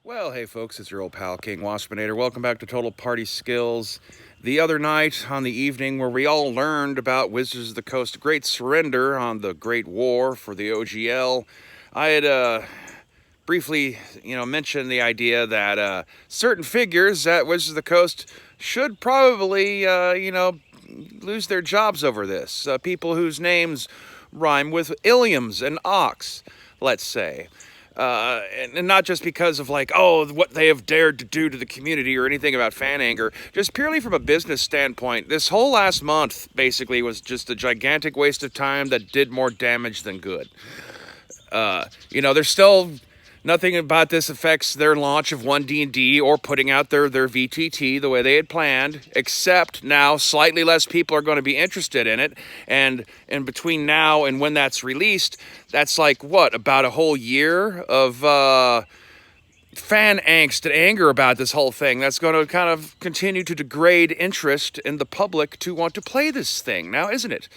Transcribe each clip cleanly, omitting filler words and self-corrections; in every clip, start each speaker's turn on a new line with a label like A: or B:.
A: Well, hey folks, it's your old pal King Waspinator. Welcome back to Total Party Skills. The other night on the evening where we all learned about Wizards of the Coast Great Surrender on the Great War for the OGL, I had briefly, mentioned the idea that certain figures at Wizards of the Coast should probably, lose their jobs over this. People whose names rhyme with Illiams and Ox, let's say. And not just because of what they have dared to do to the community or anything about fan anger, just purely from a business standpoint. This whole last month basically was just a gigantic waste of time that did more damage than good. There's still nothing about this affects their launch of 1D&D or putting out their VTT the way they had planned, except now slightly less people are going to be interested in it. And in between now and when that's released, that's about a whole year of fan angst and anger about this whole thing. That's going to kind of continue to degrade interest in the public to want to play this thing now, isn't it?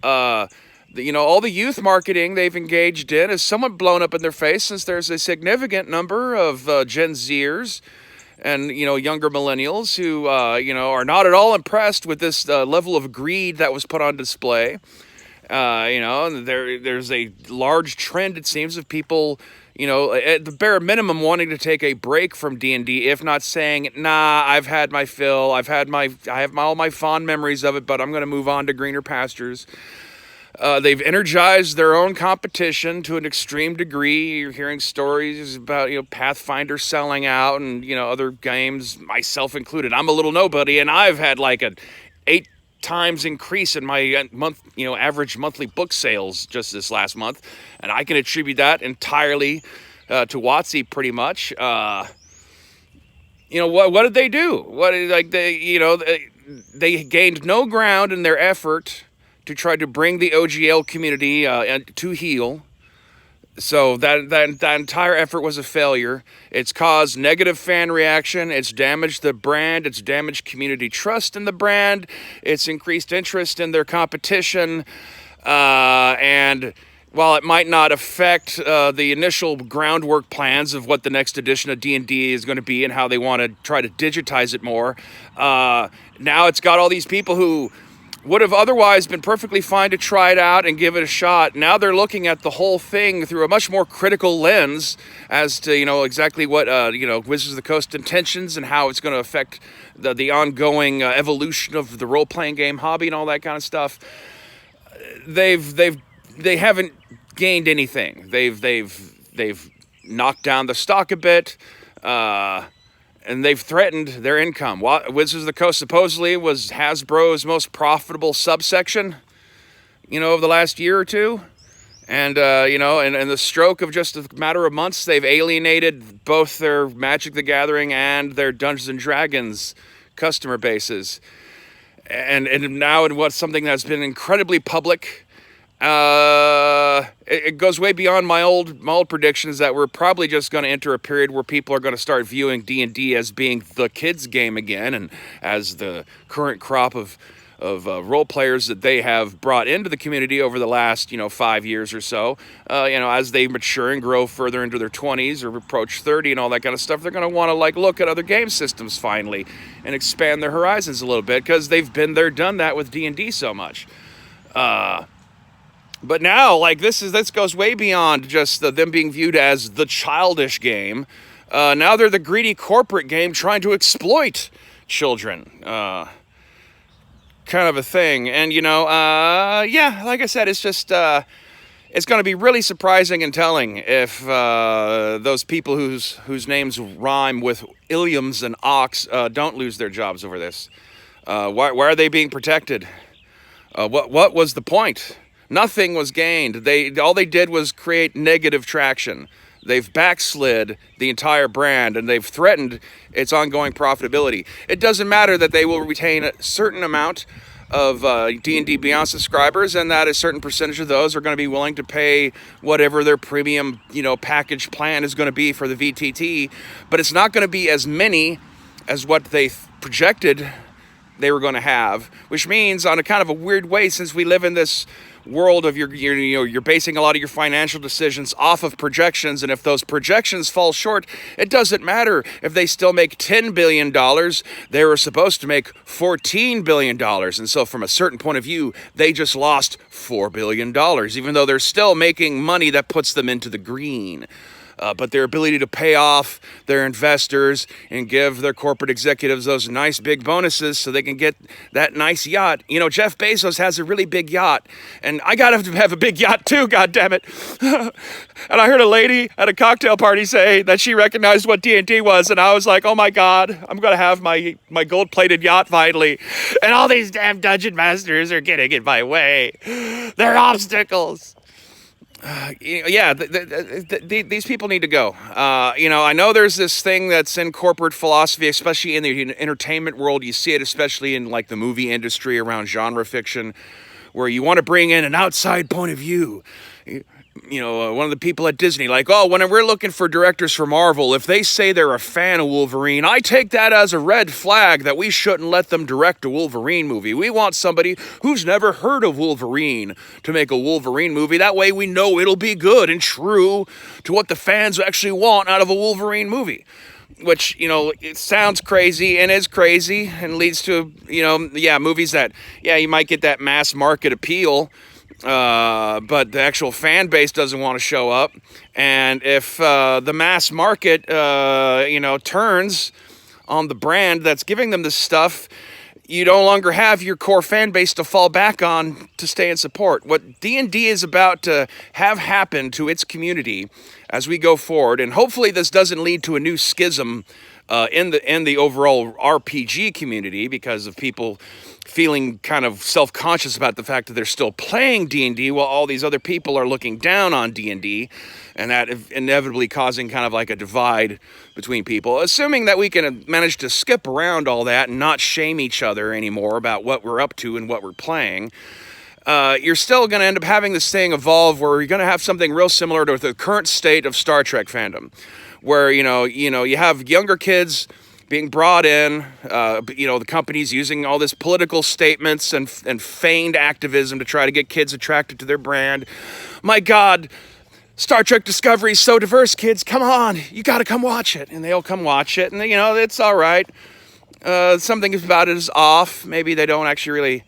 A: All the youth marketing they've engaged in is somewhat blown up in their face, since there's a significant number of Gen Zers and, younger millennials who, are not at all impressed with this level of greed that was put on display. There's a large trend, it seems, of people, at the bare minimum wanting to take a break from D&D, if not saying, nah, I've had my fill, I have all my fond memories of it, but I'm going to move on to greener pastures. They've energized their own competition to an extreme degree. You're hearing stories about, Pathfinder selling out and, other games, myself included. I'm a little nobody, and I've had an 8 times increase in my average monthly book sales just this last month. And I can attribute that entirely to WotC pretty much. What did they do? They gained no ground in their effort to try to bring the OGL community to heel. So that entire effort was a failure. It's caused negative fan reaction. It's damaged the brand. It's damaged community trust in the brand. It's increased interest in their competition. And while it might not affect the initial groundwork plans of what the next edition of D&D is going to be and how they want to try to digitize it more, now it's got all these people who would have otherwise been perfectly fine to try it out and give it a shot. Now they're looking at the whole thing through a much more critical lens as to, exactly what, Wizards of the Coast intentions and how it's going to affect the ongoing evolution of the role-playing game hobby and all that kind of stuff. They haven't gained anything. They've knocked down the stock a bit, and they've threatened their income. Wizards of the Coast supposedly was Hasbro's most profitable subsection, over the last year or two. And, in the stroke of just a matter of months, they've alienated both their Magic the Gathering and their Dungeons and Dragons customer bases. And now in what's something that's been incredibly public. It goes way beyond my old predictions that we're probably just going to enter a period where people are going to start viewing D&D as being the kids' game again, and as the current crop of role players that they have brought into the community over the last 5 years or so, as they mature and grow further into their 20s or approach 30 and all that kind of stuff, they're going to want to look at other game systems finally and expand their horizons a little bit, because they've been there, done that with D&D so much. But now, this goes way beyond just them being viewed as the childish game. Now they're the greedy corporate game trying to exploit children. Kind of a thing. And, like I said, it's just, it's going to be really surprising and telling if those people whose names rhyme with Illiams and Ox don't lose their jobs over this. Why are they being protected? What was the point? Nothing was gained. All they did was create negative traction. They've backslid the entire brand, and they've threatened its ongoing profitability. It doesn't matter that they will retain a certain amount of D&D Beyond subscribers, and that a certain percentage of those are going to be willing to pay whatever their premium, package plan is going to be for the VTT. But it's not going to be as many as what they projected they were going to have, which means, on a kind of a weird way, since we live in this world of you're basing a lot of your financial decisions off of projections, and if those projections fall short, it doesn't matter if they still make $10 billion. They were supposed to make $14 billion, and so from a certain point of view, they just lost $4 billion, even though they're still making money that puts them into the green. But their ability to pay off their investors and give their corporate executives those nice big bonuses so they can get that nice yacht. You know, Jeff Bezos has a really big yacht, and I gotta have a big yacht too, goddammit. And I heard a lady at a cocktail party say that she recognized what D&D was, and I was like, oh my God, I'm gonna have my gold-plated yacht finally. And all these damn dungeon masters are getting in my way. They're obstacles. Yeah, these people need to go. You know, I know there's this thing that's in corporate philosophy, especially in the entertainment world. You see it especially in like the movie industry around genre fiction, where you want to bring in an outside point of view. You know, one of the people at Disney, like, oh, when we're looking for directors for Marvel, if they say they're a fan of Wolverine, I take that as a red flag that we shouldn't let them direct a Wolverine movie. We want somebody who's never heard of Wolverine to make a Wolverine movie. That way we know it'll be good and true to what the fans actually want out of a Wolverine movie. Which, you know, it sounds crazy and is crazy and leads to, you know, yeah, movies that, yeah, you might get that mass market appeal, but the actual fan base doesn't want to show up. And if the mass market, you know, turns on the brand that's giving them this stuff, you no longer have your core fan base to fall back on to stay in support. What D&D is about to have happen to its community as we go forward, and hopefully this doesn't lead to a new schism in the overall RPG community because of people feeling kind of self-conscious about the fact that they're still playing D&D while all these other people are looking down on D&D, and that inevitably causing kind of like a divide between people. Assuming that we can manage to skip around all that and not shame each other anymore about what we're up to and what we're playing, you're still going to end up having this thing evolve where you're going to have something real similar to the current state of Star Trek fandom, where, you have younger kids being brought in, the companies using all this political statements and feigned activism to try to get kids attracted to their brand. My God, Star Trek Discovery is so diverse, kids, come on, you got to come watch it. And they'll come watch it, and, it's all right. Something about it is off. Maybe they don't actually really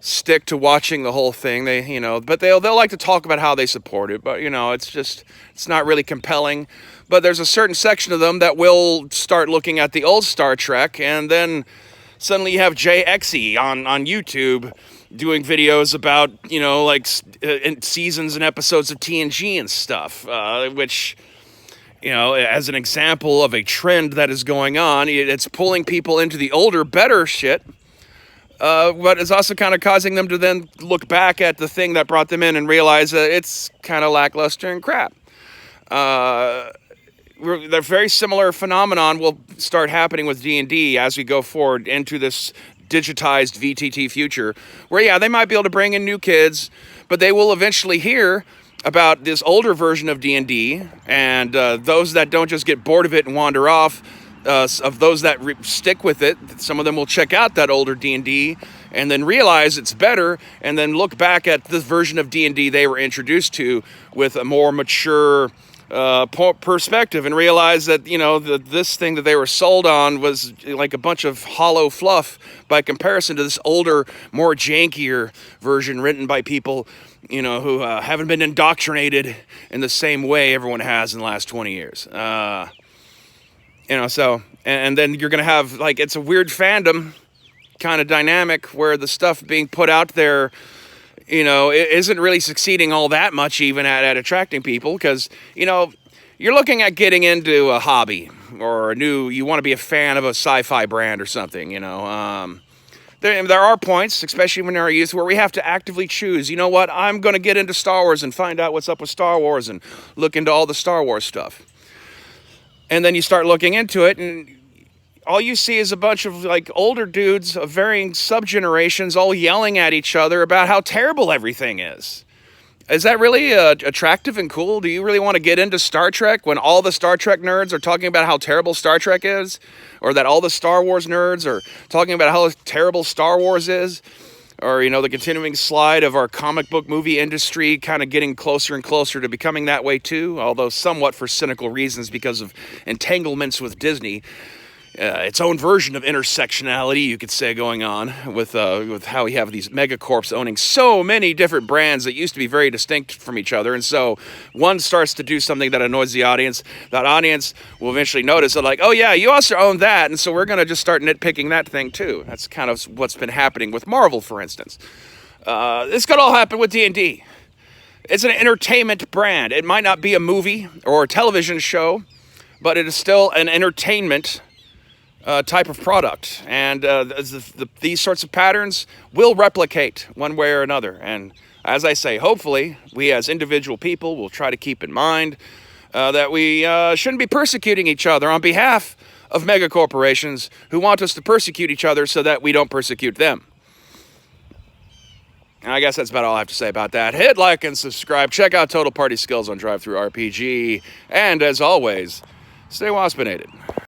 A: stick to watching the whole thing. But they'll like to talk about how they support it. But, it's not really compelling. But there's a certain section of them that will start looking at the old Star Trek, and then suddenly you have JXE on YouTube doing videos about, seasons and episodes of TNG and stuff, which, as an example of a trend that is going on, it's pulling people into the older, better shit, but it's also kind of causing them to then look back at the thing that brought them in and realize that it's kind of lackluster and crap. The very similar phenomenon will start happening with D&D as we go forward into this digitized VTT future, where, they might be able to bring in new kids, but they will eventually hear about this older version of D&D, and those that don't just get bored of it and wander off, of those that stick with it, some of them will check out that older D&D and then realize it's better, and then look back at the version of D&D they were introduced to with a more mature perspective, and realize that this thing that they were sold on was like a bunch of hollow fluff by comparison to this older, more jankier version written by people who haven't been indoctrinated in the same way everyone has in the last 20 years. So and then you're gonna have, like, it's a weird fandom kind of dynamic where the stuff being put out there it isn't really succeeding all that much even at attracting people, because, you're looking at getting into a hobby or you want to be a fan of a sci-fi brand or something, There are points, especially when you're a youth, where we have to actively choose, what, I'm going to get into Star Wars and find out what's up with Star Wars and look into all the Star Wars stuff. And then you start looking into it, and all you see is a bunch of, like, older dudes of varying sub-generations all yelling at each other about how terrible everything is. Is that really attractive and cool? Do you really want to get into Star Trek when all the Star Trek nerds are talking about how terrible Star Trek is? Or that all the Star Wars nerds are talking about how terrible Star Wars is? or, you know, the continuing slide of our comic book movie industry kind of getting closer and closer to becoming that way too, although somewhat for cynical reasons because of entanglements with Disney. Its own version of intersectionality, you could say, going on with how we have these megacorps owning so many different brands that used to be very distinct from each other. And so one starts to do something that annoys the audience. That audience will eventually notice that, like, oh yeah, you also own that. And so we're going to just start nitpicking that thing too. That's kind of what's been happening with Marvel, for instance. This could all happen with D&D. It's an entertainment brand. It might not be a movie or a television show, but it is still an entertainment type of product, and these sorts of patterns will replicate one way or another. And as I say, hopefully we as individual people will try to keep in mind that we shouldn't be persecuting each other on behalf of mega corporations who want us to persecute each other so that we don't persecute them. And I guess that's about all I have to say about that. Hit like and subscribe. Check out Total Party Skills on Drive-Thru RPG. And as always, stay waspinated.